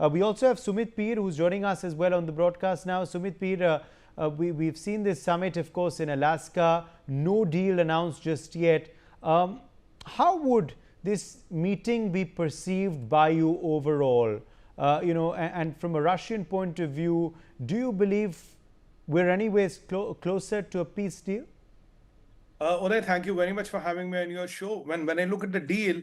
We also have Sumit Peer, who's joining us as well on the broadcast now. Sumit Peer, we've seen this summit, of course, in Alaska. No deal announced just yet. How would this meeting be perceived by you overall? And from a Russian point of view, do you believe we're anyways closer to a peace deal? Uday, thank you very much for having me on your show. When I look at the deal,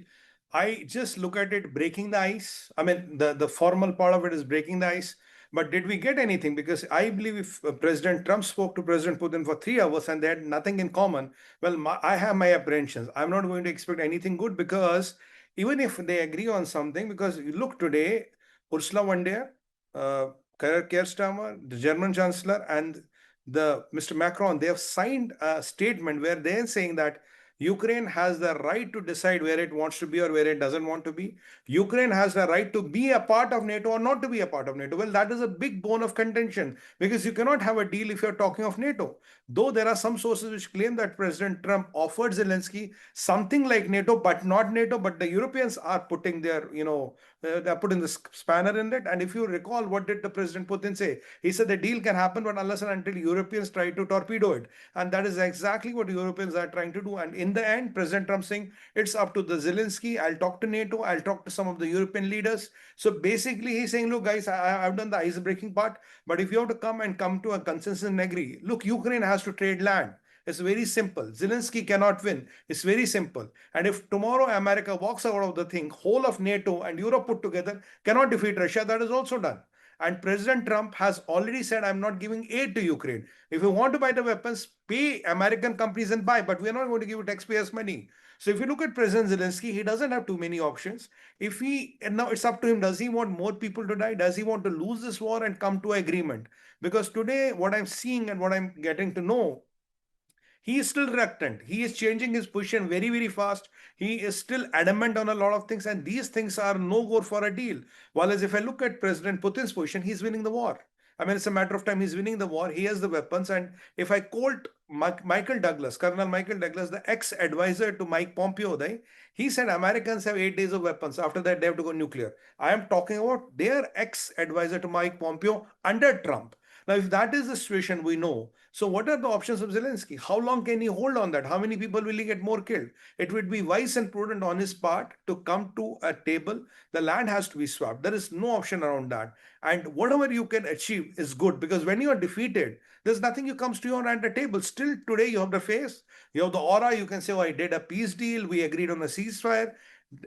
I just look at it breaking the ice. I mean, the formal part of it is breaking the ice. But did we get anything? Because I believe if President Trump spoke to President Putin for 3 hours and they had nothing in common, well, I have my apprehensions. I'm not going to expect anything good because even if they agree on something, because you look today, Ursula von der, Keir Starmer, the German Chancellor, and the Mr. Macron, they have signed a statement where they're saying that Ukraine has the right to decide where it wants to be or where it doesn't want to be. Ukraine has the right to be a part of NATO or not to be a part of NATO. Well, that is a big bone of contention because you cannot have a deal if you're talking of NATO. Though there are some sources which claim that President Trump offered Zelensky something like NATO, but not NATO, but the Europeans are putting their, they're putting the spanner in it. And if you recall, what did the President Putin say? He said the deal can happen, but unless and until Europeans try to torpedo it. And that is exactly what Europeans are trying to do. And in the end, President Trump saying it's up to the Zelensky. I'll talk to NATO. I'll talk to some of the European leaders. So basically, he's saying, look, guys, I've done the ice breaking part. But if you have to come to a consensus and agree, look, Ukraine has to trade land. It's very simple. Zelensky cannot win. It's very simple. And if tomorrow America walks out of the thing, whole of NATO and Europe put together cannot defeat Russia, that is also done. And President Trump has already said, I'm not giving aid to Ukraine. If you want to buy the weapons, pay American companies and buy, but we're not going to give you taxpayers' money. So if you look at President Zelensky, he doesn't have too many options. And now it's up to him. Does he want more people to die? Does he want to lose this war and come to agreement? Because today, what I'm seeing and what I'm getting to know, he is still reluctant. He is changing his position very, very fast. He is still adamant on a lot of things, and these things are no go for a deal. Whereas if I look at President Putin's position, he's winning the war. I mean, it's a matter of time. He's winning the war. He has the weapons. And if I quote Michael Douglas, Colonel Michael Douglas, the ex-advisor to Mike Pompeo, he said Americans have 8 days of weapons. After that, they have to go nuclear. I am talking about their ex-advisor to Mike Pompeo under Trump. Now, if that is the situation, we know. So what are the options of Zelensky? How long can he hold on that? How many people will he get more killed? It would be wise and prudent on his part to come to a table. The land has to be swapped. There is no option around that. And whatever you can achieve is good because when you are defeated, there's nothing that comes to you on the table. Still today, you have the face, you have the aura. You can say, oh, I did a peace deal. We agreed on a ceasefire.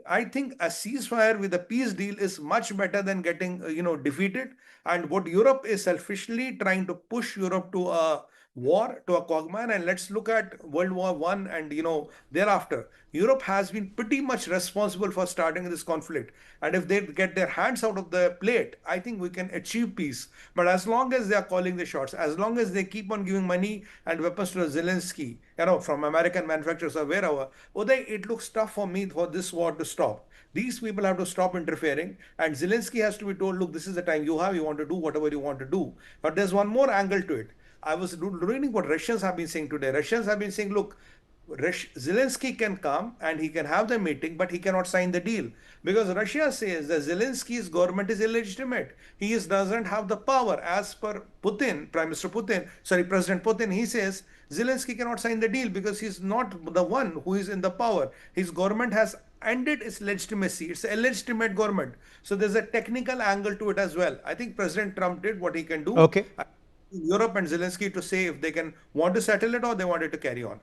I think a ceasefire with a peace deal is much better than getting, defeated. And what Europe is selfishly trying to push Europe to a war, to a quagmire. And let's look at World War I and, thereafter. Europe has been pretty much responsible for starting this conflict. And if they get their hands out of the plate, I think we can achieve peace. But as long as they are calling the shots, as long as they keep on giving money and weapons to Zelensky, from American manufacturers or wherever, Uday, it looks tough for me for this war to stop. These people have to stop interfering, and Zelensky has to be told, look, this is the time you have, you want to do whatever you want to do. But there's one more angle to it. I was reading what Russians have been saying today. Russians have been saying, look, Zelensky can come and he can have the meeting, but he cannot sign the deal. Because Russia says that Zelensky's government is illegitimate. He doesn't have the power. As per President Putin, he says Zelensky cannot sign the deal because he's not the one who is in the power. His government has ended its legitimacy. It's an illegitimate government. So there's a technical angle to it as well. I think President Trump did what he can do. Okay. Europe and Zelensky to say if they want to settle it or they want it to carry on.